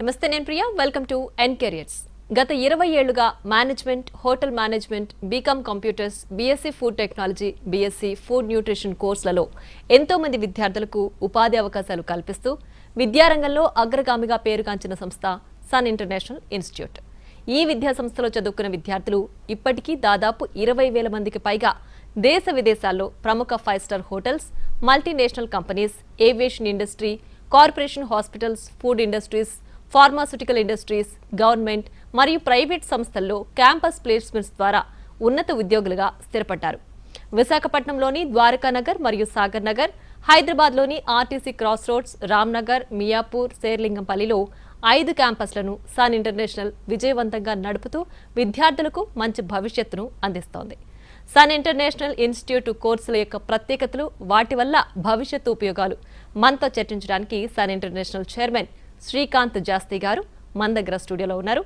నమస్తే, నేను Priya. Welcome to N careers. గత 20 ఏళ్లుగా management, hotel management, BCom computers, BSc food technology, BSc food nutrition కోర్సులలో ఎంతో మంది విద్యార్థులకు ఉపాధి అవకాశాలు కల్పిస్తూ విద్యారంగంలో అగ్రగామిగా పేరుగాంచిన సంస్థ సన్ ఇంటర్నేషనల్ ఇన్స్టిట్యూట్. ఈ విద్యా సంస్థలో చదువుకున్న విద్యార్థులు ఇప్పటికీ దాదాపు 20,000 మందికి పైగా దేశ విదేశాల్లో ప్రముఖ 5 star hotels, multinational companies, aviation industry, corporation hospitals, food industries, pharmaceutical industries, government మరియు ప్రైవేట్ సంస్థల్లో క్యాంపస్ ప్లేస్మెంట్స్ ద్వారా ఉన్నత ఉద్యోగులుగా స్థిరపడ్డారు. విశాఖపట్నంలోని ద్వారకానగర్ మరియు సాగర్ నగర్, హైదరాబాద్లోని RTC cross roads, Ramnagar, Miyapur, శేర్లింగంపల్లిలో 5 క్యాంపస్లను సన్ ఇంటర్నేషనల్ విజయవంతంగా నడుపుతూ విద్యార్థులకు మంచి భవిష్యత్తును అందిస్తోంది. సన్ ఇంటర్నేషనల్ ఇన్స్టిట్యూట్ కోర్సుల యొక్క ప్రత్యేకతలు, వాటి వల్ల భవిష్యత్తు ఉపయోగాలు మనతో చర్చించడానికి సన్ ఇంటర్నేషనల్ చైర్మన్ శ్రీకాంత్ జాస్తి గారు మన దగ్గర స్టూడియోలో ఉన్నారు.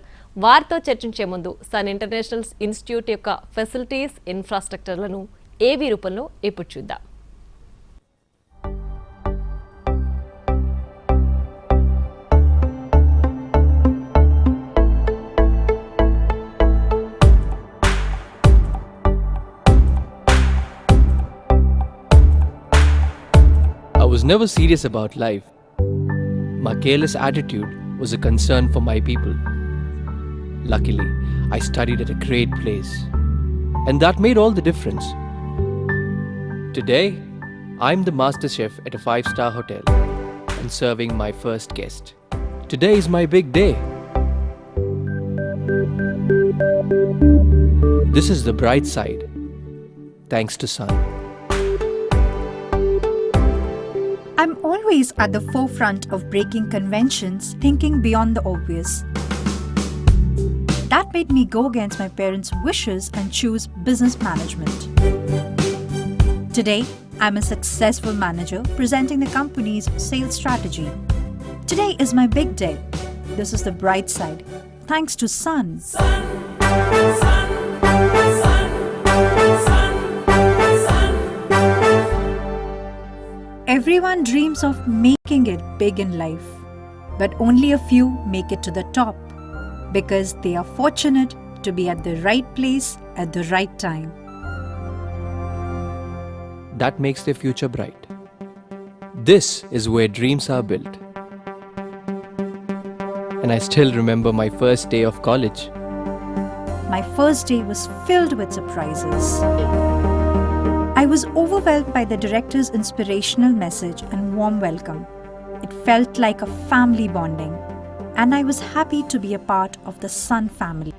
వారితో చర్చించే ముందు సన్ ఇంటర్నేషనల్ ఇన్స్టిట్యూట్ యొక్క ఫెసిలిటీస్, ఇన్ఫ్రాస్ట్రక్చర్లను ఏవి రూపంలో ఇప్పుడు చూద్దాం. I was never serious about life. My careless attitude was a concern for my people. Luckily, I studied at a great place, and that made all the difference. Today, I'm the master chef at a 5-star hotel and serving my first guest. Today is my big day. This is the bright side, thanks to Sun. I'm always at the forefront of breaking conventions, thinking beyond the obvious. That made me go against my parents' wishes and choose business management. Today, I'm a successful manager presenting the company's sales strategy. Today is my big day. This is the bright side, thanks to Sun. Everyone dreams of making it big in life, but only a few make it to the top because they are fortunate to be at the right place at the right time. That makes their future bright. This is where dreams are built. And I still remember my first day of college. My first day was filled with surprises. I was overwhelmed by the director's inspirational message and warm welcome. It felt like a family bonding, and I was happy to be a part of the Sun family.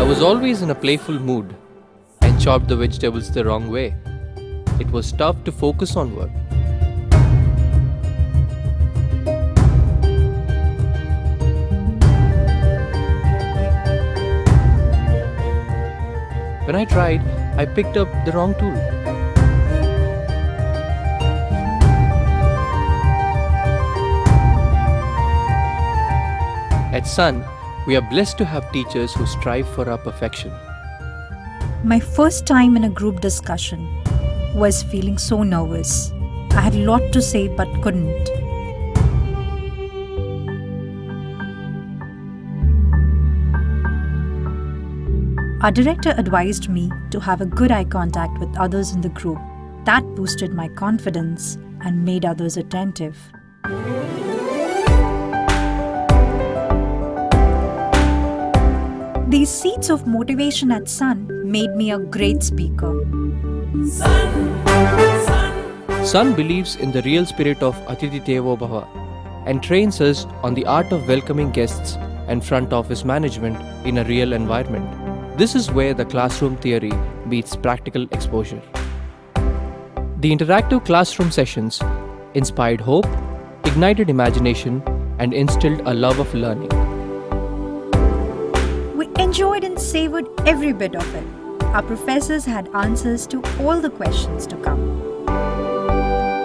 I was always in a playful mood and chopped the vegetables the wrong way. It was tough to focus on work. When I tried, I picked up the wrong tool. At Sun, we are blessed to have teachers who strive for our perfection. My first time in a group discussion was feeling so nervous. I had a lot to say but couldn't. Our director advised me to have a good eye contact with others in the group. That boosted my confidence and made others attentive. These seeds of motivation at Sun made me a great speaker. Sun believes in the real spirit of Atithi Devo Bhava and trains us on the art of welcoming guests and front office management in a real environment. This is where the classroom theory meets practical exposure. The interactive classroom sessions inspired hope, ignited imagination, and instilled a love of learning. We enjoyed and savored every bit of it. Our professors had answers to all the questions to come.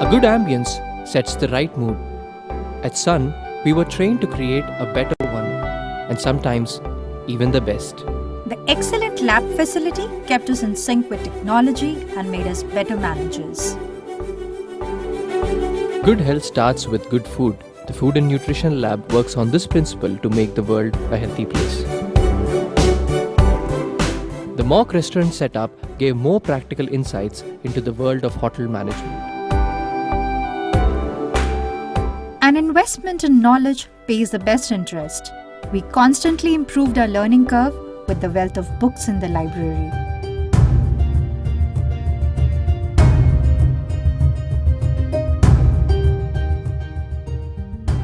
A good ambience sets the right mood. At Sun, we were trained to create a better one, and sometimes even the best. The excellent lab facility kept us in sync with technology and made us better managers. Good health starts with good food. The Food and Nutrition Lab works on this principle to make the world a healthy place. The mock restaurant setup gave more practical insights into the world of hotel management. An investment in knowledge pays the best interest. We constantly improved our learning curve with the wealth of books in the library.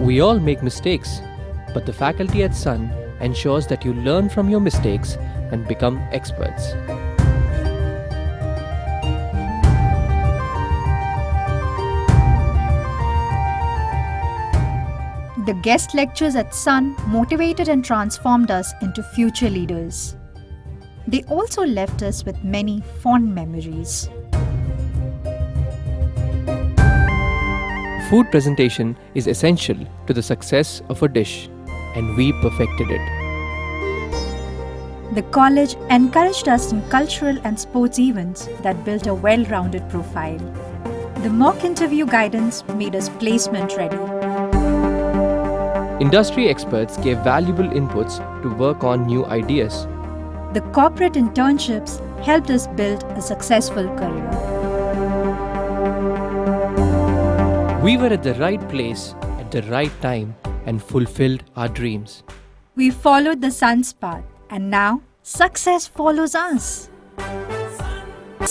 We all make mistakes, but the faculty at Sun ensures that you learn from your mistakes and become experts. The guest lectures at Sun motivated and transformed us into future leaders. They also left us with many fond memories. Food presentation is essential to the success of a dish, and we perfected it. The college encouraged us in cultural and sports events that built a well-rounded profile. The mock interview guidance made us placement ready. Industry experts gave valuable inputs to work on new ideas. The corporate internships helped us build a successful career. We were at the right place at the right time and fulfilled our dreams. We followed the sun's path, and now success follows us.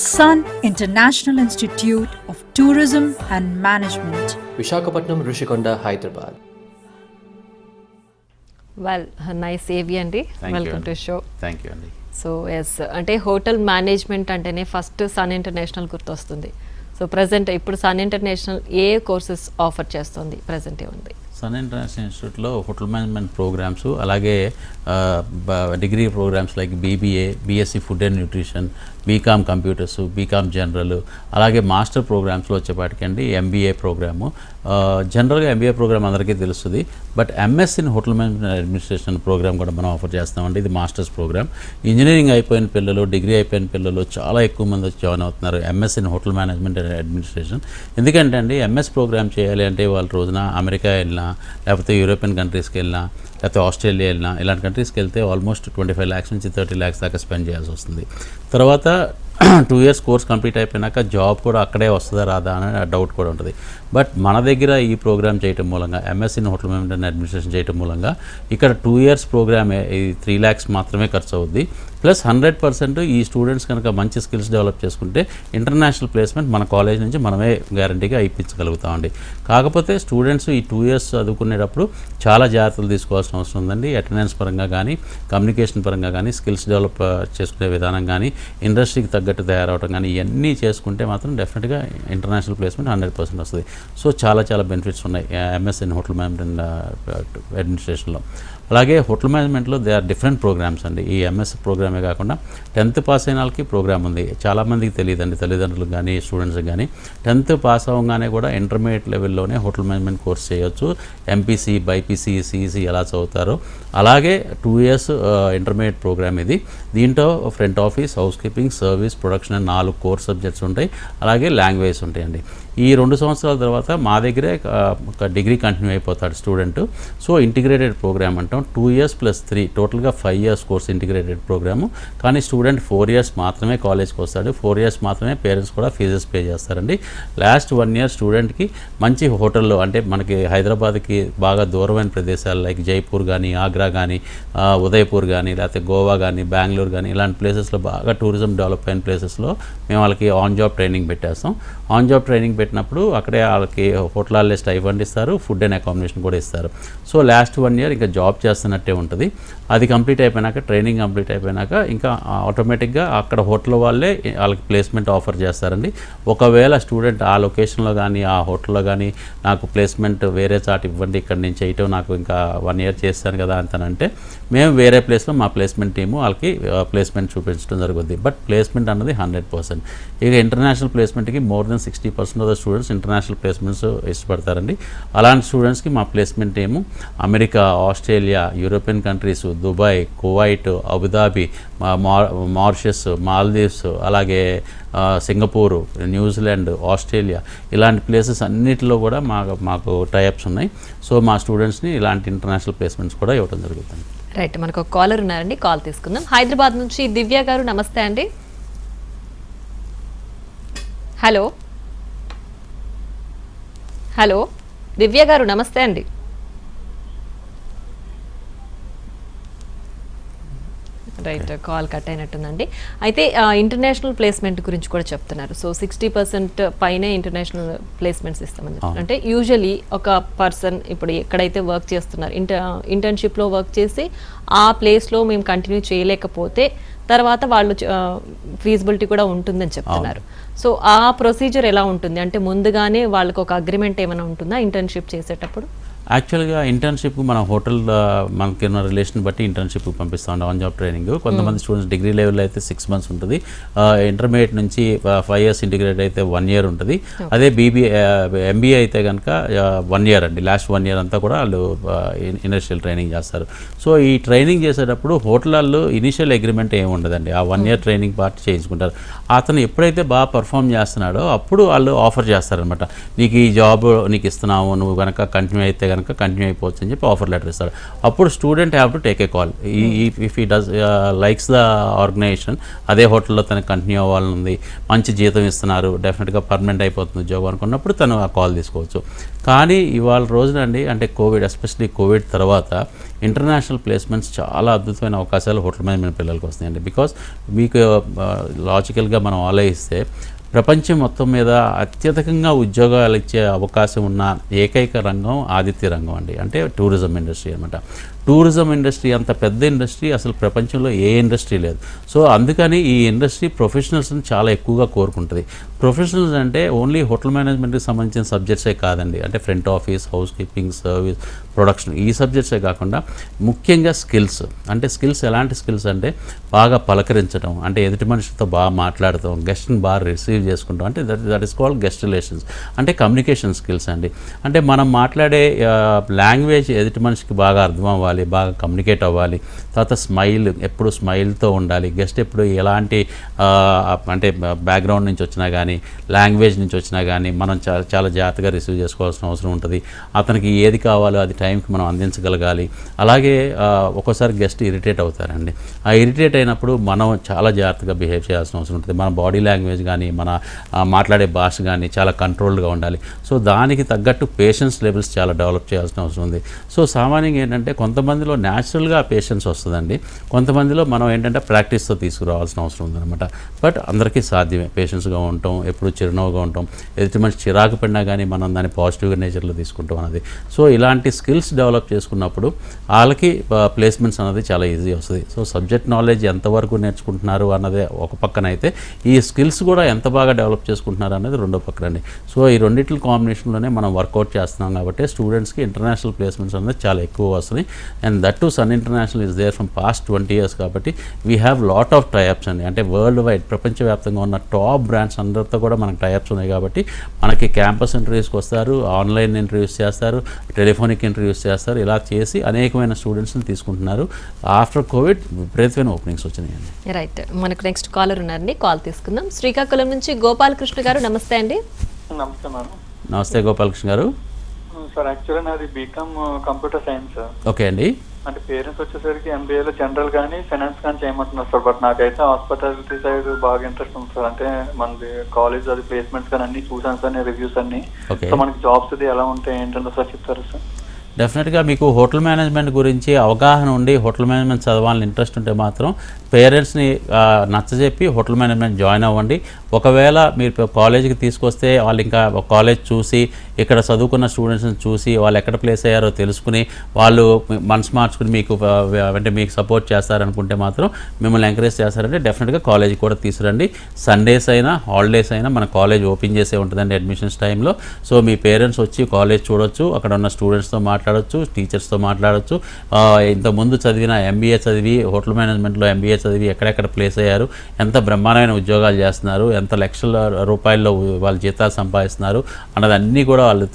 Sun International Institute of Tourism and Management. Visakhapatnam, Rishikonda, Hyderabad. Well nice ఏవి అండి, welcome to show. Thank you అండి. So yes, అంటే hotel management అంటేనే first Sun International గుర్తొస్తుంది. So present ఇప్పుడు Sun International ఏ courses offer చేస్తుంది, present ఏముంది? సన్ ఇంటర్నేషనల్ ఇన్స్టిట్యూట్లో హోటల్ మేనేజ్మెంట్ ప్రోగ్రామ్స్, అలాగే degree programs like BBA, BSc food and nutrition, BCom computers, BCom general, అలాగే మాస్టర్ ప్రోగ్రామ్స్లో వచ్చేపాటికండి ఎంబీఏ ప్రోగ్రాము. జనరల్గా ఎంబీఏ ప్రోగ్రామ్ అందరికీ తెలుస్తుంది, but MS in hotel management administration programme కూడా మనం ఆఫర్ చేస్తామండి. ఇది మాస్టర్స్ ప్రోగ్రామ్. ఇంజనీరింగ్ అయిపోయిన పిల్లలు, డిగ్రీ అయిపోయిన పిల్లలు చాలా ఎక్కువ మంది వచ్చి జాయిన్ అవుతున్నారు MS in hotel management and administration. ఎందుకంటే అండి ఎంఎస్ ప్రోగ్రామ్ చేయాలి అంటే వాళ్ళ రోజున అమెరికా వెళ్ళినా, లేకపోతే యూరోపియన్ కంట్రీస్కి వెళ్ళినా, లేకపోతే ఆస్ట్రేలియా వెళ్ళినా, ఇలాంటి కంట్రీస్కి వెళ్తే ఆల్మోస్ట్ 25 lakhs నుంచి 30 lakhs దాకా స్పెండ్ చేయాల్సి వస్తుంది. తర్వాత 2 years కోర్స్ కంప్లీట్ అయిపోయినాక జాబ్ కూడా అక్కడే వస్తుందా రాదా అనే డౌట్ కూడా ఉంటుంది. బట్ మన దగ్గర ఈ ప్రోగ్రామ్ చేయటం మూలంగా, MS in hotel management and administration చేయటం మూలంగా ఇక్కడ 2 years ప్రోగ్రామే, ఇది 3 lakhs మాత్రమే ఖర్చు అవుద్ది. ప్లస్ 100% ఈ స్టూడెంట్స్ కనుక మంచి స్కిల్స్ డెవలప్ చేసుకుంటే ఇంటర్నేషనల్ ప్లేస్మెంట్ మన కాలేజ్ నుంచి మనమే గ్యారంటీగా ఇప్పించగలుగుతామండి. కాకపోతే స్టూడెంట్స్ ఈ 2 years చదువుకునేటప్పుడు చాలా జాగ్రత్తలు తీసుకోవాల్సిన అవసరం ఉందండి. అటెండెన్స్ పరంగా కానీ, కమ్యూనికేషన్ పరంగా కానీ, స్కిల్స్ డెవలప్ చేసుకునే విధానం కానీ, ఇండస్ట్రీకి తగ్గట్టు తయారవడం కానీ, ఇవన్నీ చేసుకుంటే మాత్రం డెఫినెట్గా ఇంటర్నేషనల్ ప్లేస్మెంట్ 100% వస్తుంది. సో చాలా చాలా బెనిఫిట్స్ ఉన్నాయి ఎంఎస్ ఇన్ హోటల్ మేనేజ్మెంట్ అడ్మినిస్ట్రేషన్లో. అలాగే హోటల్ మేనేజ్మెంట్లో దే ఆర్ డిఫరెంట్ ప్రోగ్రామ్స్ అండి. ఈ ఎంఎస్ ప్రోగ్రామే కాకుండా 10th పాస్ అయిన వాళ్ళకి ప్రోగ్రామ్ ఉంది. చాలామందికి తెలియదండి, తల్లిదండ్రులకు కానీ స్టూడెంట్స్కి కానీ. 10th పాస్ అవ్వగానే కూడా ఇంటర్మీడియట్ లెవెల్లోనే హోటల్ మేనేజ్మెంట్ కోర్స్ చేయొచ్చు. ఎంపీసీ, బైపీసీ, సిఈసీ ఎలా చదువుతారో అలాగే 2 years ఇంటర్మీడియట్ ప్రోగ్రామ్ ఇది. దీంట్లో front office, housekeeping, service, production అని 4 కోర్ సబ్జెక్ట్స్ ఉంటాయి. అలాగే లాంగ్వేజ్ ఉంటాయండి. ఈ 2 సంవత్సరాల తర్వాత మా దగ్గరే ఒక డిగ్రీ కంటిన్యూ అయిపోతాడు స్టూడెంట్. సో ఇంటిగ్రేటెడ్ ప్రోగ్రామ్ అంటాం. 2 years + 3 టోటల్గా 5 years కోర్స్ ఇంటిగ్రేటెడ్ ప్రోగ్రాము. కానీ స్టూడెంట్ 4 years మాత్రమే కాలేజ్కి వస్తాడు. 4 years మాత్రమే పేరెంట్స్ కూడా ఫీజెస్ పే చేస్తారండి. లాస్ట్ 1 year స్టూడెంట్కి మంచి హోటల్లో, అంటే మనకి హైదరాబాద్కి బాగా దూరమైన ప్రదేశాలు లైక్ జైపూర్ కానీ, ఆగ్రా కానీ, ఉదయపూర్ కానీ, లేకపోతే గోవా కానీ, బెంగళూరు కానీ, ఇలాంటి ప్లేసెస్లో బాగా టూరిజం డెవలప్ అయిన ప్లేసెస్లో మేము వాళ్ళకి ఆన్ జాబ్ ట్రైనింగ్ పెట్టేస్తాం. ఆన్ జాబ్ ట్రైనింగ్ పెట్టినప్పుడు అక్కడే వాళ్ళకి హోటల్లో స్టైఫండ్ ఇస్తారు, ఫుడ్ అండ్ అకామిడేషన్ కూడా ఇస్తారు. సో లాస్ట్ 1 year ఇంకా జాబ్ చేస్తున్నట్టే ఉంటుంది. అది కంప్లీట్ అయిపోయినాక, ట్రైనింగ్ కంప్లీట్ అయిపోయినాక ఇంకా ఆటోమేటిక్గా అక్కడ హోటల్ వాళ్ళే వాళ్ళకి ప్లేస్మెంట్ ఆఫర్ చేస్తారండి. ఒకవేళ స్టూడెంట్ ఆ లొకేషన్లో కానీ, ఆ హోటల్లో కానీ నాకు ప్లేస్మెంట్ వేరే చాటు ఇవ్వండి, ఇక్కడ నేను చేయటం నాకు ఇంకా 1 year చేస్తాను కదా అంతనంటే, మేము వేరే ప్లేస్లో మా ప్లేస్మెంట్ టీము వాళ్ళకి ప్లేస్మెంట్ చూపించడం జరుగుతుంది. బట్ ప్లేస్మెంట్ అన్నది 100%. ఇక ఇంటర్నేషనల్ ప్లేస్మెంట్కి more than 60% of the the students international placements ఇష్టపడతారండి. అలాంటి స్టూడెంట్స్కి మా placement team America, Australia, European countries, Dubai, Kuwait, Abu Dhabi, Mauritius, Maldives, అలాగే సింగపూరు, న్యూజిలాండ్, ఆస్ట్రేలియా ఇలాంటి ప్లేసెస్ అన్నిటిలో కూడా మాకు టైఅప్స్ ఉన్నాయి. సో మా స్టూడెంట్స్ని ఇలాంటి ఇంటర్నేషనల్ ప్లేస్మెంట్స్ కూడా ఇవ్వడం జరుగుతుంది. రైట్, మనకు ఒక కాలర్ ఉన్నారండి, కాల్ తీసుకుందాం. హైదరాబాద్ నుంచి దివ్య గారు, నమస్తే అండి. హలో హలో దివ్య గారు, నమస్తే అండి. రైట్, కాల్ కట్ అయినట్టుందండి. అయితే ఇంటర్నేషనల్ ప్లేస్మెంట్ గురించి కూడా చెప్తున్నారు. సో 60% పైనే ఇంటర్నేషనల్ ప్లేస్మెంట్స్ ఇస్తామని చెప్తున్నారు. అంటే యూజువలీ ఒక పర్సన్ ఇప్పుడు ఎక్కడైతే వర్క్ చేస్తున్నారు, ఇంటర్న్షిప్లో వర్క్ చేసి ఆ ప్లేస్లో మేము కంటిన్యూ చేయలేకపోతే తర్వాత వాళ్ళు ఫీజిబిలిటీ కూడా ఉంటుందని చెప్తున్నారు. సో ఆ ప్రొసీజర్ ఎలా ఉంటుంది? అంటే ముందుగానే వాళ్ళకి ఒక అగ్రిమెంట్ ఏమైనా ఉంటుందా ఇంటర్న్షిప్ చేసేటప్పుడు? యాక్చువల్గా ఇంటర్న్షిప్ మన హోటల్ మనకి ఉన్న రిలేషన్ బట్టి ఇంటర్న్షిప్ పంపిస్తూ ఉంటాం, ఆన్ జాబ్ ట్రైనింగ్. కొంతమంది స్టూడెంట్స్ డిగ్రీ లెవెల్లో అయితే 6 months ఉంటుంది, ఇంటర్మీడియట్ నుంచి 5 years, ఇంటిగ్రేట్ అయితే 1 year ఉంటుంది. అదే MBA అయితే కనుక 1 year అండి. లాస్ట్ 1 year అంతా కూడా వాళ్ళు ఇండస్ట్రియల్ ట్రైనింగ్ చేస్తారు. సో ఈ ట్రైనింగ్ చేసేటప్పుడు హోటల్లో ఇనిషియల్ అగ్రిమెంట్ ఏమి ఉండదండి. ఆ 1 year ట్రైనింగ్ పార్ట్ చేయించుకుంటారు. అతను ఎప్పుడైతే బాగా పర్ఫామ్ చేస్తున్నాడో అప్పుడు వాళ్ళు ఆఫర్ చేస్తారనమాట. నీకు ఈ జాబ్ నీకు ఇస్తున్నాము, నువ్వు కనుక కంటిన్యూ అయితే కనుక కంటిన్యూ అయిపోవచ్చు అని చెప్పి ఆఫర్ లెటర్ ఇస్తారు. అప్పుడు student have to take a call. If ఈ డస్ లైక్స్ ద ఆర్గనైజేషన్, అదే హోటల్లో తనకు కంటిన్యూ అవ్వాలని ఉంది, మంచి జీతం ఇస్తున్నారు, డెఫినెట్గా పర్మనెంట్ అయిపోతుంది ఉద్యోగం అనుకున్నప్పుడు తను ఆ కాల్ తీసుకోవచ్చు. కానీ ఇవాళ రోజునండి, అంటే కోవిడ్, ఎస్పెషలీ కోవిడ్ తర్వాత ఇంటర్నేషనల్ ప్లేస్మెంట్స్ చాలా అద్భుతమైన అవకాశాలు హోటల్ మేనేజ్మెంట్ పిల్లలకి వస్తాయండి. బికాస్ మీకు లాజికల్గా మనం ఆలోచిస్తే ప్రపంచం మొత్తం మీద అత్యధికంగా ఉద్యోగాలు ఇచ్చే అవకాశం ఉన్న ఏకైక రంగం ఆతిథ్య రంగం అండి, అంటే టూరిజం ఇండస్ట్రీ అనమాట. టూరిజం ఇండస్ట్రీ అంత పెద్ద ఇండస్ట్రీ అసలు ప్రపంచంలో ఏ ఇండస్ట్రీ లేదు. సో అందుకని ఈ ఇండస్ట్రీ ప్రొఫెషనల్స్ని చాలా ఎక్కువగా కోరుకుంటుంది. ప్రొఫెషనల్స్ అంటే ఓన్లీ హోటల్ మేనేజ్మెంట్కి సంబంధించిన సబ్జెక్ట్సే కాదండి, అంటే front office, housekeeping, service, production, ఈ సబ్జెక్ట్సే కాకుండా ముఖ్యంగా స్కిల్స్. అంటే స్కిల్స్ ఎలాంటి స్కిల్స్ అంటే బాగా పలకరించడం, అంటే ఎదుటి మనిషితో బాగా మాట్లాడటం, గెస్ట్ని బాగా రిసీవ్ చేసుకుంటాం, అంటే that is called guest relations. అంటే కమ్యూనికేషన్ స్కిల్స్ అండి. అంటే మనం మాట్లాడే లాంగ్వేజ్ ఎదుటి మనిషికి బాగా అర్థం అవ్వాలి, బాగా కమ్యూనికేట్ అవ్వాలి. తర్వాత స్మైల్, ఎప్పుడు స్మైల్తో ఉండాలి. గెస్ట్ ఎప్పుడు ఎలాంటి అంటే బ్యాక్గ్రౌండ్ నుంచి వచ్చినా కానీ, లాంగ్వేజ్ నుంచి వచ్చినా కానీ మనం చాలా జాగ్రత్తగా రిసీవ్ చేసుకోవాల్సిన అవసరం ఉంటుంది. అతనికి ఏది కావాలో అది టైంకి మనం అందించగలగాలి. అలాగే ఒక్కోసారి గెస్ట్ ఇరిటేట్ అవుతారండి. ఆ ఇరిటేట్ అయినప్పుడు మనం చాలా జాగ్రత్తగా బిహేవ్ చేయాల్సిన అవసరం ఉంటుంది. మన బాడీ లాంగ్వేజ్ కానీ, మన మాట్లాడే భాష కానీ చాలా కంట్రోల్డ్గా ఉండాలి. సో దానికి తగ్గట్టు పేషెన్స్ లెవెల్స్ చాలా డెవలప్ చేయాల్సిన అవసరం ఉంది. సో సామాన్యంగా ఏంటంటే కొంతమందిలో న్యాచురల్గా పేషెన్స్ వస్తుందండి, కొంతమందిలో మనం ఏంటంటే ప్రాక్టీస్తో తీసుకురావాల్సిన అవసరం ఉందన్నమాట. బట్ అందరికీ సాధ్యమే పేషెన్స్గా ఉండటం, ఎప్పుడు చిరునవ్వుగా ఉండటం, ఎదుటి మనిషి చిరాకు పడినా కానీ మనం దాన్ని పాజిటివ్గా నేచర్లో తీసుకుంటాం అన్నది. సో ఇలాంటి స్కిల్స్ డెవలప్ చేసుకున్నప్పుడు వాళ్ళకి ప్లేస్మెంట్స్ అనేది చాలా ఈజీ వస్తుంది. సో సబ్జెక్ట్ నాలెడ్జ్ ఎంతవరకు నేర్చుకుంటున్నారు అన్నదే ఒక పక్కన అయితే, ఈ స్కిల్స్ కూడా ఎంత బాగా డెవలప్ చేసుకుంటున్నారు అనేది రెండో పక్కన అండి. సో ఈ రెండింటి కాంబినేషన్లోనే మనం వర్కౌట్ చేస్తున్నాం కాబట్టి స్టూడెంట్స్కి ఇంటర్నేషనల్ ప్లేస్మెంట్స్ అనేది చాలా ఎక్కువ వస్తున్నాయి. And that to Sun International is there from past 20 years కాబట్టి we have lot of tie ups అండి. అంటే వరల్డ్ వైడ్ ప్రపంచవ్యాప్తంగా ఉన్న టాప్ బ్రాండ్స్ అందరితో కూడా మనకు టైఅప్స్ ఉన్నాయి కాబట్టి మనకి క్యాంపస్ ఇంటర్వ్యూస్కి వస్తారు, ఆన్లైన్ ఇంటర్వ్యూస్ చేస్తారు, టెలిఫోనిక్ ఇంటర్వ్యూస్ చేస్తారు. ఇలా చేసి అనేకమైన స్టూడెంట్స్ని తీసుకుంటున్నారు. ఆఫ్టర్ కోవిడ్ విపరీతమైన ఓపెనింగ్స్ వచ్చినాయండి. రైట్, మనకు నెక్స్ట్ కాలర్ ఉన్నారండి, కాల్ తీసుకుందాం. శ్రీకాకుళం నుంచి గోపాలకృష్ణ గారు, నమస్తే అండి. నమస్తే మేడం. నమస్తే గోపాలకృష్ణ గారు. సార్ యాక్చువల్గా నాది బీకామ్ కంప్యూటర్ సైన్స్. ఓకే అండి. అంటే పేరెంట్స్ వచ్చేసరికి ఎంబీఏలో జనరల్ కానీ ఫైనాన్స్ కానీ చేయమంటున్నారు సార్. బట్ నాకైతే హాస్పిటాలిటీ సైడ్ బాగా ఇంట్రెస్ట్ ఉంది సార్. అంటే మనది కాలేజ్ అది ప్లేస్మెంట్స్ కానీ అన్ని చూసాను సార్, నేను రివ్యూస్ అన్ని. సో మనకి జాబ్స్ అది ఎలా ఉంటాయి ఏంటంటే సార్ చెప్తారు సార్? డెఫినెట్గా మీకు హోటల్ మేనేజ్మెంట్ గురించి అవగాహన ఉండి హోటల్ మేనేజ్మెంట్ చదవాలని ఇంట్రెస్ట్ ఉంటే మాత్రం పేరెంట్స్ని నచ్చజెప్పి హోటల్ మేనేజ్మెంట్ జాయిన్ అవ్వండి. ఒకవేళ మీరు కాలేజీకి తీసుకొస్తే వాళ్ళు ఇంకా కాలేజ్ చూసి ఇక్కడ చదువుకున్న స్టూడెంట్స్ని చూసి వాళ్ళు ఎక్కడ ప్లేస్ అయ్యారో తెలుసుకుని వాళ్ళు మనసు మార్చుకుని మీకు అంటే మీకు సపోర్ట్ చేస్తారనుకుంటే మాత్రం మిమ్మల్ని ఎంకరేజ్ చేస్తారంటే డెఫినెట్గా కాలేజీకి కూడా తీసుకురండి. సండేస్ అయినా హాలిడేస్ అయినా మన కాలేజ్ ఓపెన్ చేసే ఉంటుందండి అడ్మిషన్స్ టైంలో. సో మీ పేరెంట్స్ వచ్చి కాలేజ్ చూడొచ్చు, అక్కడ ఉన్న స్టూడెంట్స్తో మాట్లాడచ్చు, టీచర్స్తో మాట్లాడచ్చు. ఇంతకుముందు చదివిన ఎంబీఏ చదివి హోటల్ మేనేజ్మెంట్లో ఎంబీఏ చదివి ఎక్కడెక్కడ ప్లేస్ అయ్యారు, ఎంత బ్రహ్మాండమైన ఉద్యోగాలు చేస్తున్నారు, ఎంత లక్షల రూపాయల్లో వాళ్ళ జీతాలు సంపాదిస్తున్నారు అన్నది అన్నీ కూడా వాళ్ళు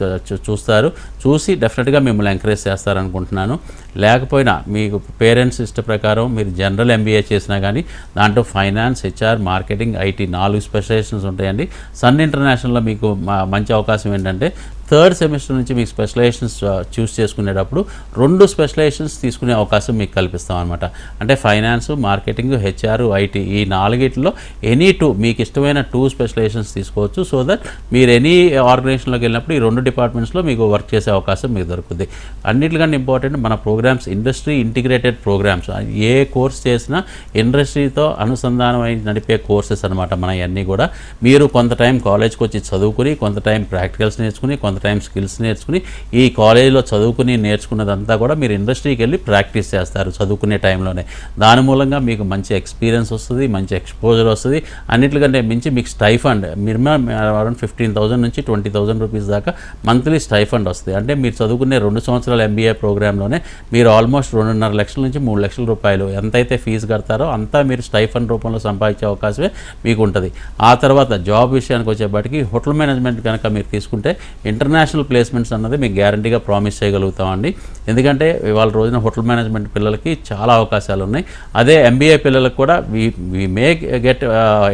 చూస్తారు. చూసి డెఫినెట్గా మిమ్మల్ని ఎంకరేజ్ చేస్తారనుకుంటున్నాను. లేకపోయినా మీకు పేరెంట్స్ ఇష్ట ప్రకారం మీరు జనరల్ MBA చేసినా కానీ దాంట్లో finance, HR, marketing, IT 4 specialisations ఉంటాయండి. సన్ ఇంటర్నేషనల్లో మీకు మంచి అవకాశం ఏంటంటే థర్డ్ సెమిస్టర్ నుంచి మీకు స్పెషలైజేషన్స్ చూస్ చేసుకునేటప్పుడు 2 స్పెషలైజేషన్స్ తీసుకునే అవకాశం మీకు కల్పిస్తాం అనమాట. అంటే ఫైనాన్స్, మార్కెటింగ్, HR, IT ఈ 4గిట్లో ఎనీ 2 మీకు ఇష్టమైన 2 స్పెషలైజేషన్స్ తీసుకోవచ్చు. సో దట్ మీరు ఎనీ ఆర్గనైజేషన్లోకి వెళ్ళినప్పుడు ఈ 2 డిపార్ట్మెంట్స్లో మీకు వర్క్ చేసే అవకాశం మీకు దొరుకుతుంది. అన్నిటికంటే ఇంపార్టెంట్ మన ప్రోగ్రామ్స్ ఇండస్ట్రీ ఇంటిగ్రేటెడ్ ప్రోగ్రామ్స్. ఏ కోర్స్ చేసినా ఇండస్ట్రీతో అనుసంధానం అయి నడిపే కోర్సెస్ అనమాట మన అన్నీ కూడా. మీరు కొంత టైం కాలేజ్కి వచ్చి చదువుకుని, కొంత టైం ప్రాక్టికల్స్ నేర్చుకుని, కొంత టైం స్కిల్స్ నేర్చుకుని, ఈ కాలేజీలో చదువుకుని నేర్చుకున్నదంతా కూడా మీరు ఇండస్ట్రీకి వెళ్ళి ప్రాక్టీస్ చేస్తారు చదువుకునే టైంలోనే. దాని మూలంగా మీకు మంచి ఎక్స్పీరియన్స్ వస్తుంది, మంచి ఎక్స్పోజర్ వస్తుంది. అన్నిటికంటే మించి మీకు స్టైఫండ్ మినిమం అరౌండ్ 15,000 నుంచి 20,000 రూపీస్ దాకా మంత్లీ స్టైఫండ్ వస్తుంది. అంటే మీరు చదువుకునే 2 సంవత్సరాల MBA ప్రోగ్రాంలోనే మీరు ఆల్మోస్ట్ 2.5 లక్షల నుంచి 3 లక్షల రూపాయలు ఎంతైతే ఫీజు కడతారో అంతా మీరు స్టైఫండ్ రూపంలో సంపాదించే అవకాశమే మీకు ఉంటుంది. ఆ తర్వాత జాబ్ విషయానికి వచ్చేప్పటికి హోటల్ మేనేజ్మెంట్ కనుక మీరు తీసుకుంటే ఇంటర్నేషనల్ ప్లేస్మెంట్స్ అన్నది మీకు గ్యారంటీగా ప్రామిస్ చేయగలుగుతామండి. ఎందుకంటే ఇవాళ రోజున హోటల్ మేనేజ్మెంట్ పిల్లలకి చాలా అవకాశాలు ఉన్నాయి. అదే MBA పిల్లలకు కూడా we may get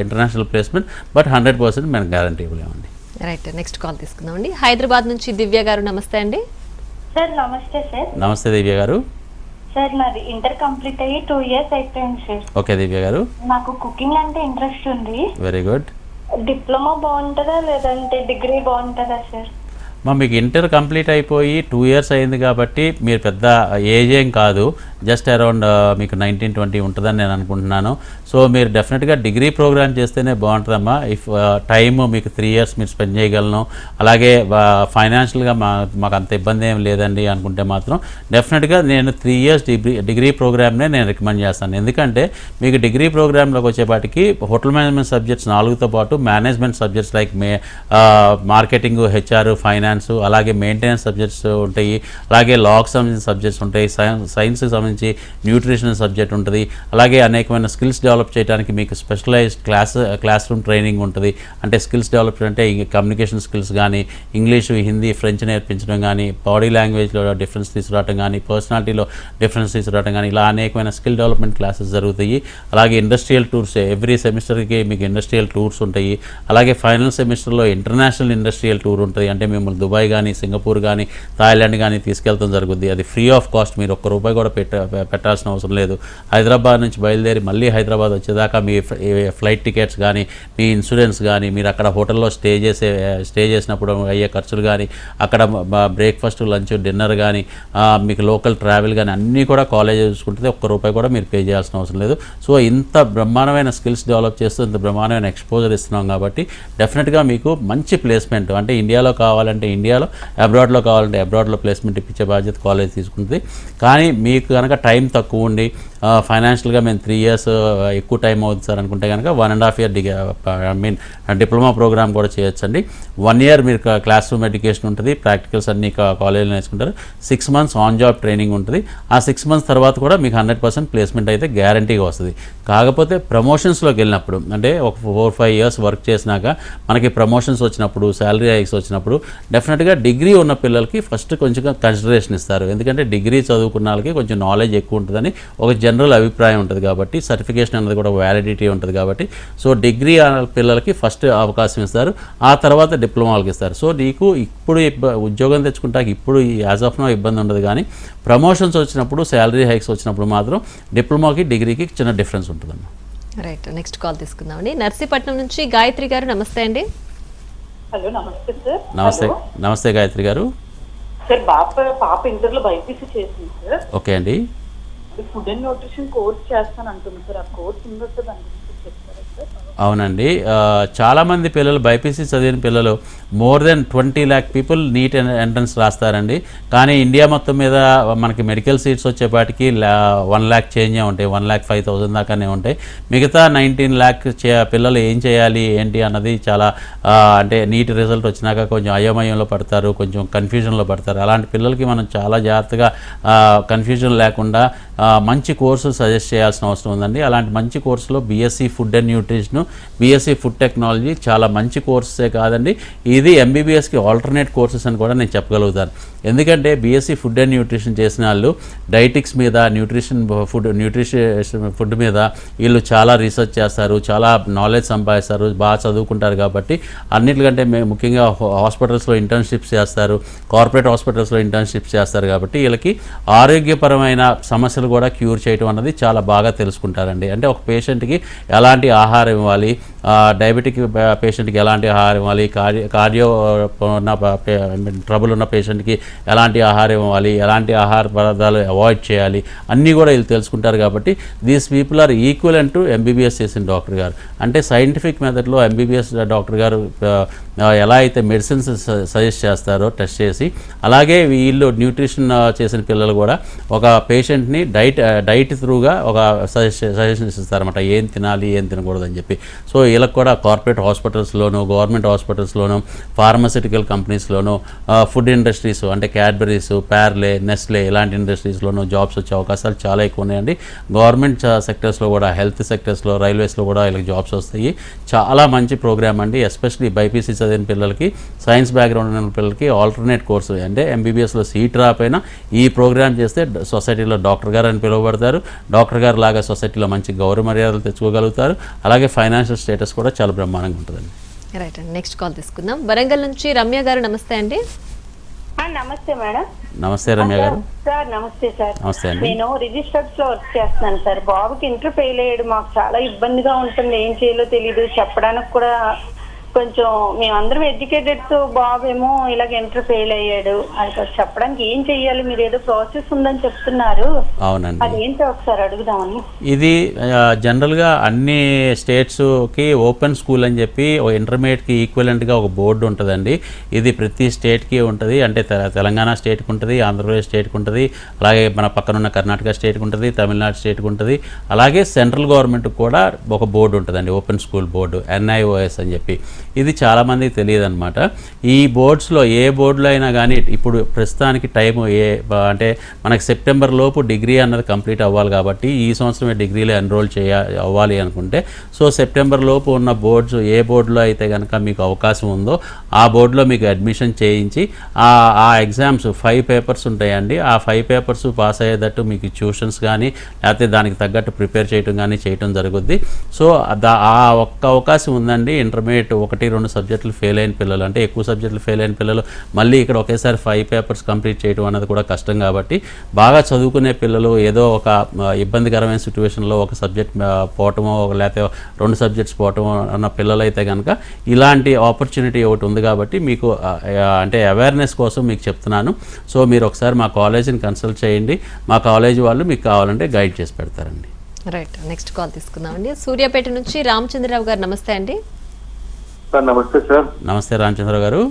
international placement, but 100% మేము గ్యారంటీ ఇవ్వలేమండి. రైట్, నెక్స్ట్ కాల్ తీసుకుందామండి. హైదరాబాద్ నుంచి దివ్య గారు, నమస్తే అండి. సార్ నమస్తే సార్. నమస్తే దివ్య గారు. సార్ నాది ఇంటర్ కంప్లీట్ అయ్యి 2 years అయిపోయింది సార్. ఓకే దివ్య గారు. నాకు కుకింగ్ అంటే ఇంట్రెస్ట్ ఉంది. Very good. డిప్లొమా బాగుంటుందా లేదంటే డిగ్రీ బాగుంటుందా సార్? మీకు ఇంటర్ కంప్లీట్ అయిపోయి 2 years అయింది కాబట్టి మీరు పెద్ద ఏజ్ ఏం కాదు, జస్ట్ అరౌండ్ మీకు 19-20 ఉంటుందని నేను అనుకుంటున్నాను. సో మీరు డెఫినెట్గా డిగ్రీ ప్రోగ్రామ్ చేస్తేనే బాగుంటుందమ్మా. ఇఫ్ టైమ్ మీకు 3 years మీరు స్పెండ్ చేయగలను, అలాగే ఫైనాన్షియల్గా మాకు అంత ఇబ్బంది ఏం లేదండి అనుకుంటే మాత్రం డెఫినెట్గా నేను 3 years డిగ్రీ ప్రోగ్రామ్నే నేను రికమెండ్ చేస్తాను. ఎందుకంటే మీకు డిగ్రీ ప్రోగ్రాంలోకి వచ్చేపాటికి హోటల్ మేనేజ్మెంట్ సబ్జెక్ట్స్ 4తో పాటు management subjects like marketing, HR, finance, అలాగే మెయింటెనెన్స్ సబ్జెక్ట్స్ ఉంటాయి, అలాగే లాకి సంబంధించిన సబ్జెక్ట్స్ ఉంటాయి, సైన్స్కి సంబంధించి న్యూట్రిషన్ సబ్జెక్ట్ ఉంటుంది, అలాగే అనేకమైన స్కిల్స్ డెవలప్ చేయడానికి మీకు స్పెషలైజ్డ్ క్లాస్ రూమ్ ట్రైనింగ్ ఉంటుంది. అంటే స్కిల్స్ డెవలప్ అంటే కమ్యూనికేషన్ స్కిల్స్ కానీ, ఇంగ్లీషు, హిందీ, ఫ్రెంచ్ నేర్పించడం కానీ, బాడీ లాంగ్వేజ్లో డిఫరెన్స్ తీసుకురావడం కానీ, పర్సనాలిటీలో డిఫరెన్స్ తీసుకురావడం కానీ, ఇలా అనేకమైన స్కిల్ డెవలప్మెంట్ క్లాసెస్ జరుగుతాయి. అలాగే ఇండస్ట్రియల్ టూర్స్ ఎవ్రీ సెమిస్టర్కి మీకు ఇండస్ట్రియల్ టూర్స్ ఉంటాయి. అలాగే ఫైనల్ సెమిస్టర్లో ఇంటర్నేషనల్ ఇండస్ట్రియల్ టూర్ ఉంటుంది. అంటే మిమ్మల్ని దుబాయ్ కానీ, సింగపూర్ కానీ, థాయిలాండ్ కానీ తీసుకెళ్తాం జరుగుద్ది. అది ఫ్రీ ఆఫ్ కాస్ట్, మీరు ₹1 కూడా పెట్టాల్సిన అవసరం లేదు. హైదరాబాద్ నుంచి బయలుదేరి మళ్ళీ హైదరాబాద్ వచ్చేదాకా మీ ఫ్లైట్ టికెట్స్ కానీ, మీ ఇన్సూరెన్స్ కానీ, మీరు అక్కడ హోటల్లో స్టే చేసినప్పుడు అయ్యే ఖర్చులు కానీ, అక్కడ బ్రేక్ఫాస్ట్, లంచ్, డిన్నర్ కానీ, మీకు లోకల్ ట్రావెల్ కానీ అన్నీ కూడా కాలేజ్ చూసుకుంటుంది. ₹1 కూడా మీరు పే చేయాల్సిన అవసరం లేదు. సో ఇంత బ్రహ్మాండమైన స్కిల్స్ డెవలప్ చేస్తూ ఇంత బ్రహ్మాండమైన ఎక్స్పోజర్ ఇస్తున్నాం కాబట్టి డెఫినెట్గా మీకు మంచి ప్లేస్మెంట్, అంటే ఇండియాలో కావాలంటే ఇండియాలో, అబ్రాడ్లో కావాలంటే అబ్రాడ్లో ప్లేస్మెంట్ ఇప్పించే బాధ్యత కాలేజ్ తీసుకుంటుంది. కానీ మీకు కనుక టైం తక్కువ ఉండి ఫైనాన్షియల్గా మేము 3 years ఎక్కువ టైం అవుతుంది సార్ అనుకుంటే కనుక 1.5 year డిప్లొమా ప్రోగ్రామ్ కూడా చేయొచ్చండి. 1 year మీరు క్లాస్ రూమ్ ఎడ్యుకేషన్ ఉంటుంది, ప్రాక్టికల్స్ అన్ని కాలేజీలో నేర్చుకుంటారు. 6 months ఆన్ జాబ్ ట్రైనింగ్ ఉంటుంది. ఆ 6 months తర్వాత కూడా మీకు 100% ప్లేస్మెంట్ అయితే గ్యారంటీగా వస్తుంది. కాకపోతే ప్రమోషన్స్లోకి వెళ్ళినప్పుడు, అంటే ఒక 4-5 years వర్క్ చేసినాక మనకి ప్రమోషన్స్ వచ్చినప్పుడు, శాలరీ హైక్స్ వచ్చినప్పుడు డెఫినెట్గా డిగ్రీ ఉన్న పిల్లలకి ఫస్ట్ కొంచెం కన్సిడరేషన్ ఇస్తారు. ఎందుకంటే డిగ్రీ చదువుకున్న వాళ్ళకి కొంచెం నాలెడ్జ్ ఎక్కువ ఉంటుందని ఒక జనరల్ అభిప్రాయం ఉంటుంది కాబట్టి, సర్టిఫికేషన్ అనేది కూడా వ్యాలిడిటీ ఉంటుంది కాబట్టి, సో డిగ్రీ పిల్లలకి ఫస్ట్ అవకాశం ఇస్తారు, ఆ తర్వాత డిప్లొమాలకు ఇస్తారు. సో నీకు ఇప్పుడు ఉద్యోగం తెచ్చుకుంటాక ఇప్పుడు యాజ్ ఆఫ్ నో ఇబ్బంది ఉండదు. కానీ ప్రమోషన్స్ వచ్చినప్పుడు, శాలరీ హైక్స్ వచ్చినప్పుడు మాత్రం డిప్లొమాకి డిగ్రీకి చిన్న డిఫరెన్స్ ఉంటుందమ్మా. రైట్, నెక్స్ట్ కాల్ తీసుకుందామండి. నర్సీపట్నం నుంచి గాయత్రి గారు, నమస్తే అండి. హలో, నమస్తే సార్. నమస్తే. నమస్తే గాయత్రి గారు. సార్ పాప ఇంటర్లో బైపీసీ చేసింది సార్. ఓకే అండి. ఫుడ్ అండ్ న్యూట్రిషన్ కోర్స్ చేస్తాను అంటుంది సార్. ఆ కోర్స్ ఉందో దాని గురించి చెప్తారా సార్? అవునండి, చాలామంది పిల్లలు బైపీసీ చదివిన పిల్లలు more than 20 lakh people NEET entrance రాస్తారండి. కానీ ఇండియా మొత్తం మీద మనకి మెడికల్ సీట్స్ వచ్చేపాటికి 1 lakh చేంజే ఉంటాయి, 1,05,000 దాకానే ఉంటాయి. మిగతా 19 lakh పిల్లలు ఏం చేయాలి ఏంటి అన్నది చాలా అంటే నీట్ రిజల్ట్ వచ్చినాక కొంచెం అయోమయంలో పడతారు, కొంచెం కన్ఫ్యూజన్లో పడతారు. అలాంటి పిల్లలకి మనం చాలా జాగ్రత్తగా కన్ఫ్యూజన్ లేకుండా మంచి కోర్సు సజెస్ట్ చేయాల్సిన అవసరం ఉందండి. అలాంటి మంచి కోర్సులో BSc food and nutrition, BSc food technology చాలా మంచి కోర్సెసే కాదండి, ఇది ఎంబీబీఎస్కి ఆల్టర్నేట్ కోర్సెస్ అని కూడా నేను చెప్పగలుగుతాను. ఎందుకంటే బీఎస్సీ ఫుడ్ అండ్ న్యూట్రిషన్ చేసిన వాళ్ళు డైటిక్స్ మీద, న్యూట్రిషన్ ఫుడ్ మీద వీళ్ళు చాలా రీసెర్చ్ చేస్తారు, చాలా నాలెడ్జ్ సంపాదిస్తారు, బాగా చదువుకుంటారు. కాబట్టి అన్నిటికంటే ముఖ్యంగా హాస్పిటల్స్లో ఇంటర్న్షిప్స్ చేస్తారు, కార్పొరేట్ హాస్పిటల్స్లో ఇంటర్న్షిప్స్ చేస్తారు. కాబట్టి వీళ్ళకి ఆరోగ్యపరమైన సమస్యలు కూడా క్యూర్ చేయడం అన్నది చాలా బాగా తెలుసుకుంటారండి. అంటే ఒక పేషెంట్కి ఎలాంటి ఆహారం ఇవ్వాలి, డయాబెటిక్ పేషెంట్కి ఎలాంటి ఆహారం ఇవ్వాలి, కార్డియో ఉన్న ట్రబుల్ ఉన్న పేషెంట్కి ఎలాంటి ఆహారం ఇవ్వాలి, ఎలాంటి ఆహార పదార్థాలు అవాయిడ్ చేయాలి, అన్నీ కూడా వీళ్ళు తెలుసుకుంటారు. కాబట్టి these people are equivalent to MBBS చేసిన డాక్టర్ గారు. అంటే సైంటిఫిక్ మెథడ్లో ఎంబీబీఎస్ డాక్టర్ గారు ఎలా అయితే మెడిసిన్స్ సజెస్ట్ చేస్తారో టెస్ట్ చేసి, అలాగే వీళ్ళు న్యూట్రిషన్ చేసిన పిల్లలు కూడా ఒక పేషెంట్ని డైట్ త్రూగా ఒక సజెషన్స్ ఇస్తారన్నమాట, ఏం తినాలి ఏం తినకూడదు అని చెప్పి. సో వీళ్ళకి కూడా కార్పొరేట్ హాస్పిటల్స్లోనూ, గవర్నమెంట్ హాస్పిటల్స్లోనూ, ఫార్మస్యూటికల్ కంపెనీస్లోనూ, ఫుడ్ ఇండస్ట్రీస్ అంటే క్యాడ్బరీస్, ప్యార్లే, నెస్లే ఇలాంటి ఇండస్ట్రీస్లోనూ జాబ్స్ వచ్చే అవకాశాలు చాలా ఎక్కువ ఉన్నాయండి. గవర్నమెంట్ సెక్టర్స్లో కూడా, హెల్త్ సెక్టర్స్లో, రైల్వేస్లో కూడా వీళ్ళకి జాబ్స్ వస్తాయి. చాలా మంచి ప్రోగ్రామ్ అండి. ఎస్పెషలీ బైపీసీ చదివిన పిల్లలకి, సైన్స్ బ్యాక్గ్రౌండ్ ఉన్న పిల్లలకి ఆల్టర్నేట్ కోర్సు అంటే ఎంబీబీఎస్లో సీట్ రాపోయినా ఈ ప్రోగ్రామ్ చేస్తే సొసైటీలో డాక్టర్ గారు అని పిలువబడతారు. డాక్టర్ గారు లాగా సొసైటీలో మంచి గౌరవ మర్యాదలు తెచ్చుకోగలుగుతారు. అలాగే ఫైనాన్షియల్ స్టేటస్ కూడా చాలా బ్రహ్మాండంగా ఉంటుందండి. రైట్ అండి, నెక్స్ట్ కాల్ తీసుకుందాం. వరంగల్ నుంచి రమ్య గారు, నమస్తే అండి. నమస్తే మేడం. నమస్తే రమ్య గారు. సార్ నమస్తే సార్. నమస్తే అండి. నేను రిజిస్టర్స్ లో వర్క్ చేస్తున్నాను సార్. బాబుకి ఇంటర్ ఫెయిల్ అయ్యాడు. మాకు చాలా ఇబ్బందిగా ఉంటుంది, ఏం చేయాలో తెలియదు, చెప్పడానికి కూడా కొంచెం మేమందరం ఎడ్యుకేటెడ్స్, బాబు ఏమో ఇలాగ ఇంటర్ ఫెయిల్ అయ్యాడు, అది చెప్పడానికి ఏం చెయ్యాలి, మీరు ఏదో ప్రాసెస్ ఉందని చెప్తున్నారు. అవునండి, అదేంటో ఒకసారి అడుగుదామని. ఇది జనరల్గా అన్ని స్టేట్స్కి ఓపెన్ స్కూల్ అని చెప్పి ఇంటర్మీడియట్కి ఈక్వలెంట్గా ఒక బోర్డు ఉంటుందండి. ఇది ప్రతి స్టేట్కి ఉంటుంది. అంటే తెలంగాణ స్టేట్కి ఉంటుంది, ఆంధ్రప్రదేశ్ స్టేట్కి ఉంటుంది, అలాగే మన పక్కనున్న కర్ణాటక స్టేట్కి ఉంటుంది, తమిళనాడు స్టేట్కి ఉంటుంది, అలాగే సెంట్రల్ గవర్నమెంట్కి కూడా ఒక బోర్డు ఉంటుందండి, ఓపెన్ స్కూల్ బోర్డు, NIOS అని చెప్పి. ఇది చాలామందికి తెలియదు అనమాట. ఈ బోర్డ్స్లో ఏ బోర్డులో అయినా కానీ ఇప్పుడు ప్రస్తుతానికి టైము అంటే మనకి సెప్టెంబర్ లోపు డిగ్రీ అన్నది కంప్లీట్ అవ్వాలి. కాబట్టి ఈ సంవత్సరమే డిగ్రీలో ఎన్రోల్ అవ్వాలి అనుకుంటే, సో సెప్టెంబర్ లోపు ఉన్న బోర్డ్స్ ఏ బోర్డులో అయితే కనుక మీకు అవకాశం ఉందో ఆ బోర్డులో మీకు అడ్మిషన్ చేయించి ఆ ఎగ్జామ్స్ 5 పేపర్స్ ఉంటాయండి. ఆ 5 పేపర్స్ పాస్ అయ్యేటట్టు మీకు ట్యూషన్స్ కానీ లేకపోతే దానికి తగ్గట్టు ప్రిపేర్ చేయడం జరుగుద్ది. సో ఆ ఒక్క అవకాశం ఉందండి. ఇంటర్మీడియట్ 1-2 సబ్జెక్టులు ఫెయిల్ అయిన పిల్లలు, అంటే ఎక్కువ సబ్జెక్టులు ఫెయిల్ అయిన పిల్లలు మళ్ళీ ఇక్కడ ఒకేసారి 5 పేపర్స్ కంప్లీట్ చేయడం అనేది కూడా కష్టం. కాబట్టి బాగా చదువుకునే పిల్లలు ఏదో ఒక ఇబ్బందికరమైన సిచ్యువేషన్లో ఒక సబ్జెక్ట్ పోవటమో లేకపోతే 2 సబ్జెక్ట్స్ పోవటమో అన్న పిల్లలు అయితే కనుక ఇలాంటి ఆపర్చునిటీ ఒకటి ఉంది. కాబట్టి మీకు అంటే అవేర్నెస్ కోసం మీకు చెప్తున్నాను. సో మీరు ఒకసారి మా కాలేజీని కన్సల్ట్ చేయండి. మా కాలేజీ వాళ్ళు మీకు కావాలంటే గైడ్ చేసి పెడతారండి. రైట్, నెక్స్ట్ కాల్ తీసుకుందామండి. సూర్యాపేట నుంచి రామచంద్రరావు గారు, నమస్తే అండి. సార్ నమస్తే సార్. నమస్తే రామచంద్రరావు గారు.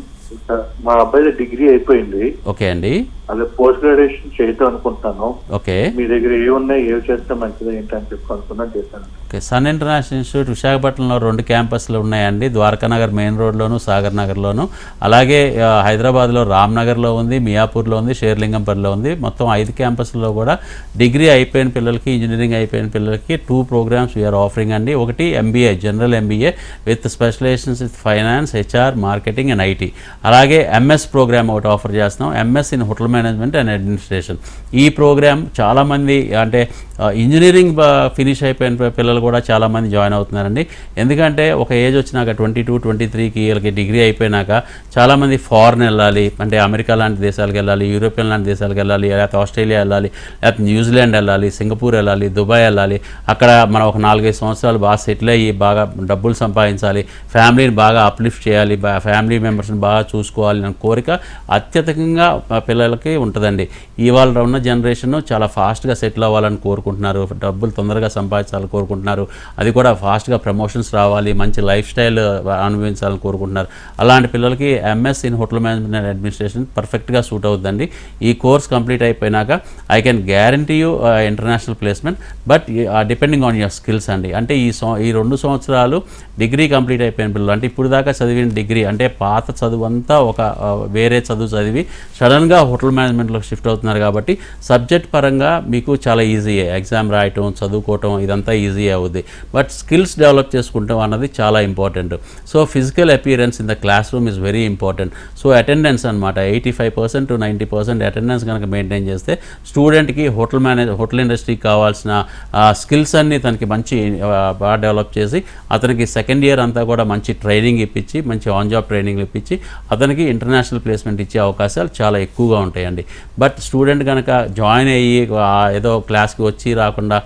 మా అబ్బాయి డిగ్రీ అయిపోయింది. ఓకే అండి. అదే పోస్ట్ గ్రాడ్యుయేషన్ చేద్దాం అనుకుంటాను. ఓకే, మీ దగ్గర ఏమున్నాయి, ఏవి చేస్తే మంచిది ఏంటని చెప్పనుకున్నాను, చేశాను. ఓకే, సన్ ఇంటర్నేషనల్ ఇన్స్టిట్యూట్ విశాఖపట్నంలో 2 క్యాంపస్లు ఉన్నాయండి. ద్వారకానగర్ మెయిన్ రోడ్లోను, సాగర్ నగర్లోను, అలాగే హైదరాబాద్లో రామ్నగర్లో ఉంది, మియాపూర్లో ఉంది, షేర్లింగంపల్లిలో ఉంది. మొత్తం 5 క్యాంపస్లలో కూడా డిగ్రీ అయిపోయిన పిల్లలకి, ఇంజనీరింగ్ అయిపోయిన పిల్లలకి 2 ప్రోగ్రామ్స్ వీఆర్ ఆఫరింగ్ అండి. ఒకటి MBA, general MBA with specialisations with finance, HR, marketing and IT. అలాగే MS ప్రోగ్రామ్ ఒకటి ఆఫర్ చేస్తున్నాం, MS in hotel management and administration. ఈ ప్రోగ్రామ్ చాలామంది అంటే ఇంజనీరింగ్ ఫినిష్ అయిపోయిన పిల్లలు కూడా చాలామంది జాయిన్ అవుతున్నారండి. ఎందుకంటే ఒక ఏజ్ వచ్చినాక 22, 23కి వీళ్ళకి డిగ్రీ అయిపోయినాక చాలామంది ఫారెన్ వెళ్ళాలి, అంటే అమెరికా లాంటి దేశాలకు వెళ్ళాలి, యూరోపియన్ లాంటి దేశాలకు వెళ్ళాలి, లేకపోతే ఆస్ట్రేలియా వెళ్ళాలి, లేకపోతే న్యూజిలాండ్ వెళ్ళాలి, సింగపూర్ వెళ్ళాలి, దుబాయ్ వెళ్ళాలి. అక్కడ మనం ఒక 4-5 సంవత్సరాలు బాగా సెటిల్ అయ్యి బాగా డబ్బులు సంపాదించాలి, ఫ్యామిలీని బాగా అప్లిఫ్ట్ చేయాలి, ఫ్యామిలీ మెంబర్స్ని బాగా చూసుకోవాలి అనే కోరిక అత్యధికంగా పిల్లలకి ఉంటుందండి. ఇవాళ ఉన్న జనరేషన్ చాలా ఫాస్ట్గా సెటిల్ అవ్వాలని కోరుకుంటున్నారు. కోరుకుంటున్నారు, డబ్బులు తొందరగా సంపాదించాలని కోరుకుంటున్నారు, అది కూడా ఫాస్ట్గా ప్రమోషన్స్ రావాలి, మంచి లైఫ్ స్టైల్ అనుభవించాలని కోరుకుంటున్నారు. అలాంటి పిల్లలకి MS in hotel management and administration పర్ఫెక్ట్గా సూట్ అవుతుందండి. ఈ కోర్స్ కంప్లీట్ అయిపోయినాక I can guarantee you international placement, but depending on your skills అండి. అంటే ఈ 2 సంవత్సరాలు డిగ్రీ కంప్లీట్ అయిపోయిన పిల్లలు, అంటే ఇప్పుడు దాకా చదివిన డిగ్రీ అంటే పాత చదువు అంతా ఒక వేరే చదువు చదివి సడన్గా హోటల్ మేనేజ్మెంట్లోకి షిఫ్ట్ అవుతున్నారు కాబట్టి సబ్జెక్ట్ పరంగా మీకు చాలా ఈజీయే, ఎగ్జామ్ రాయటం చదువుకోవటం ఇదంతా ఈజీ అవుద్ది. బట్ స్కిల్స్ డెవలప్ చేసుకుంటాం అన్నది చాలా important. So physical appearance in the class room is very important. So attendance అనమాట 85% to 90% అటెండెన్స్ కనుక మెయింటైన్ చేస్తే స్టూడెంట్కి హోటల్ ఇండస్ట్రీకి కావాల్సిన స్కిల్స్ అన్నీ తనకి మంచి బాగా డెవలప్ చేసి అతనికి సెకండ్ ఇయర్ అంతా కూడా మంచి ట్రైనింగ్ ఇప్పించి, మంచి ఆన్ జాబ్ ట్రైనింగ్ ఇప్పించి అతనికి ఇంటర్నేషనల్ ప్లేస్మెంట్ ఇచ్చే అవకాశాలు చాలా ఎక్కువగా ఉంటాయండి. బట్ స్టూడెంట్ కనుక జాయిన్ అయ్యి ఏదో క్లాస్కి వచ్చి రాకుండా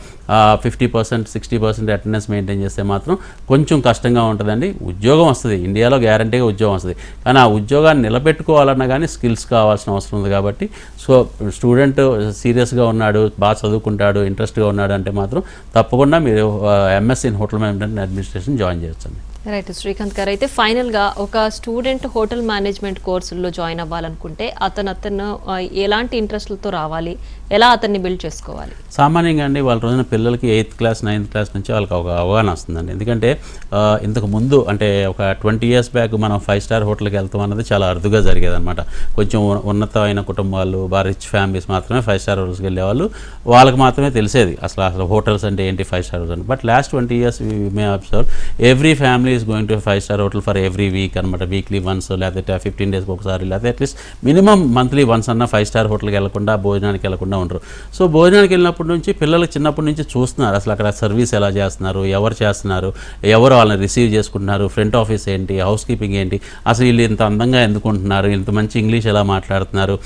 50% 60% అటెండెన్స్ మెయింటైన్ చేస్తే మాత్రం కొంచెం కష్టంగా ఉంటుందండి. ఉద్యోగం వస్తుంది, ఇండియాలో గ్యారంటీగా ఉద్యోగం వస్తుంది, కానీ ఆ ఉద్యోగాన్ని నిలబెట్టుకోవాలన్నా కానీ స్కిల్స్ కావాల్సిన అవసరం ఉంది. కాబట్టి సో స్టూడెంట్ సీరియస్గా ఉన్నాడు, బాగా చదువుకుంటాడు, ఇంట్రెస్ట్గా ఉన్నాడు అంటే మాత్రం తప్పకుండా మీరు MS in hotel management and administration join చేయొచ్చండి. రైట్ శ్రీకాంత్ గారు, అయితే ఫైనల్గా ఒక స్టూడెంట్ హోటల్ మేనేజ్మెంట్ కోర్సుల్లో జాయిన్ అవ్వాలనుకుంటే అతను ఎలాంటి ఇంట్రెస్ట్లతో రావాలి, ఎలా అతన్ని బిల్డ్ చేసుకోవాలి? సామాన్యంగా అండి వాళ్ళ రోజున పిల్లలకి 8th క్లాస్ 9th క్లాస్ నుంచి వాళ్ళకి ఒక అవగాహన వస్తుందండి. ఎందుకంటే ఇంతకు ముందు అంటే ఒక 20 years బ్యాక్ మనం 5-star హోటల్కి వెళ్తాం అన్నది చాలా అరుదుగా జరిగేదన్నమాట. కొంచెం ఉన్నతమైన కుటుంబాలు, బాగా రిచ్ ఫ్యామిలీస్ మాత్రమే 5-star హోటల్స్కి వెళ్ళేవాళ్ళు, వాళ్ళకి మాత్రమే తెలిసేది అసలు హోటల్స్ అంటే ఏంటి, 5-star హోటల్స్ అంటే. But last 20 years we may observe every family is going to a 5-star hotel for every week అనమాట. వీక్లీ వన్స్ లేకపోతే 15 days ఒకసారి లేకపోతే అట్లీస్ట్ మినిమం మంత్లీ వన్స్ అన్న 5-star హోటల్కి వెళ్ళకుండా భోజనానికి వెళ్ళకుండా ఉండరు. సో భోజనానికి వెళ్ళినప్పటి నుంచి పిల్లలు చిన్నప్పటి నుంచి చూస్తున్నారు అసలు అక్కడ సర్వీస్ ఎలా చేస్తున్నారు, ఎవరు చేస్తున్నారు, ఎవరు వాళ్ళని రిసీవ్ చేసుకుంటున్నారు, ఫ్రంట్ ఆఫీస్ ఏంటి, హౌస్ కీపింగ్ ఏంటి, అసలు వీళ్ళు ఇంత అందంగా ఎందుకుంటున్నారు, ఇంత మంచి ఇంగ్లీష్ ఎలా మాట్లాడుతున్నారు,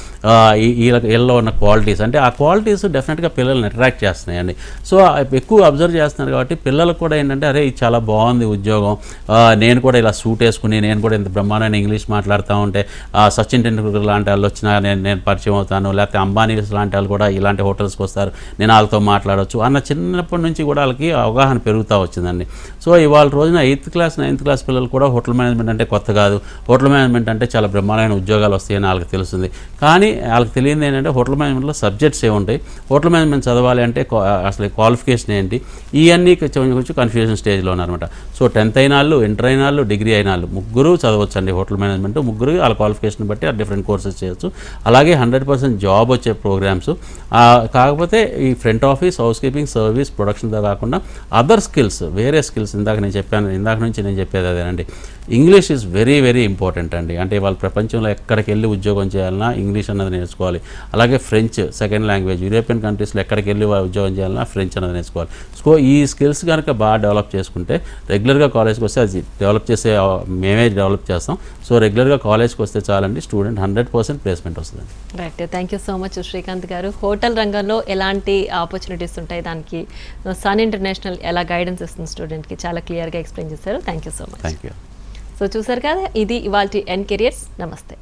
వీళ్ళలో ఉన్న క్వాలిటీస్, అంటే ఆ క్వాలిటీస్ డెఫినెట్గా పిల్లల్ని అట్రాక్ట్ చేస్తున్నాయండి. సో ఎక్కువ అబ్జర్వ్ చేస్తున్నారు కాబట్టి పిల్లలకు కూడా ఏంటంటే అరే ఇది చాలా బాగుంది ఉద్యోగం, నేను కూడా ఇలా సూట్ వేసుకుని నేను కూడా ఇంత బ్రహ్మాండమైన ఇంగ్లీష్ మాట్లాడుతూ ఉంటే సచిన్ టెండూల్కర్ లాంటి వాళ్ళు వచ్చినా నేను పరిచయం అవుతాను, లేకపోతే అంబానీ లాంటి వాళ్ళు కూడా ఇలాంటి హోటల్స్కి వస్తారు, నేను వాళ్ళతో మాట్లాడవచ్చు అన్న చిన్నప్పటి నుంచి కూడా వాళ్ళకి అవగాహన పెరుగుతూ వచ్చిందండి. సో ఇవాళ రోజున 8th క్లాస్ 9th క్లాస్ పిల్లలు కూడా హోటల్ మేనేజ్మెంట్ అంటే కొత్త కాదు, హోటల్ మేనేజ్మెంట్ అంటే చాలా బ్రహ్మాండమైన ఉద్యోగాలు వస్తాయని వాళ్ళకి తెలుస్తుంది. కానీ వాళ్ళకి తెలియదు ఏంటంటే హోటల్ మేనేజ్మెంట్లో సబ్జెక్ట్స్ ఏముంటాయి, హోటల్ మేనేజ్మెంట్ చదవాలి అంటే అసలు క్వాలిఫికేషన్ ఏంటి, ఇవన్నీ కొంచెం కన్ఫ్యూజన్ స్టేజ్లో ఉన్నారనమాట. సో 10th అయిన వాళ్ళు, ఇంటర్ అయిన వాళ్ళు, డిగ్రీ అయిన వాళ్ళు ముగ్గురు చదవచ్చు అండి హోటల్ మేనేజ్మెంట్. ముగ్గురు వాళ్ళ క్వాలిఫికేషన్ బట్టి ఆ డిఫరెంట్ కోర్సెస్ చేయొచ్చు. అలాగే 100% జాబ్ వచ్చే ప్రోగ్రామ్స్. కాకపోతే ఈ front office, housekeeping, service, ప్రొడక్షన్తో కాకుండా అదర్ స్కిల్స్, వేరే స్కిల్స్ ఇందాక నుంచి నేను చెప్పేది అదేనండి. English is very very important అండి. అంటే వాళ్ళ ప్రపంచంలో ఎక్కడికి వెళ్ళి ఉద్యోగం చేయాలన్నా ఇంగ్లీష్ అన్నది నేర్చుకోవాలి. అలాగే ఫ్రెంచ్ సెకండ్ లాంగ్వేజ్, యూరోపియన్ కంట్రీస్లో ఎక్కడికి వెళ్ళి ఉద్యోగం చేయాలన్నా ఫ్రెంచ్ అన్నది నేర్చుకోవాలి. సో ఈ స్కిల్స్ కనుక బాగా డెవలప్ చేసుకుంటే రెగ్యులర్గా కాలేజ్కి వస్తే అది మేమే డెవలప్ చేస్తాం. సో రెగ్యులర్గా కాలేజ్కి వస్తే చాలండి, స్టూడెంట్ 100% ప్లేస్మెంట్ వస్తుంది. Right, thank you so much Srikanth గారు. హోటల్ రంగంలో ఎలాంటి ఆపర్చునిటీస్ ఉంటాయి, దానికి సన్ ఇంటర్నేషనల్ ఎలా గైడెన్స్ ఇస్తుంది స్టూడెంట్కి, చాలా క్లియర్గా ఎక్స్ప్లెయిన్ చేశారు. Thank you so much. Thank you. So చూసారు కదా, ఇది ఇవాల్టి ఎన్ కెరియర్స్. నమస్తే.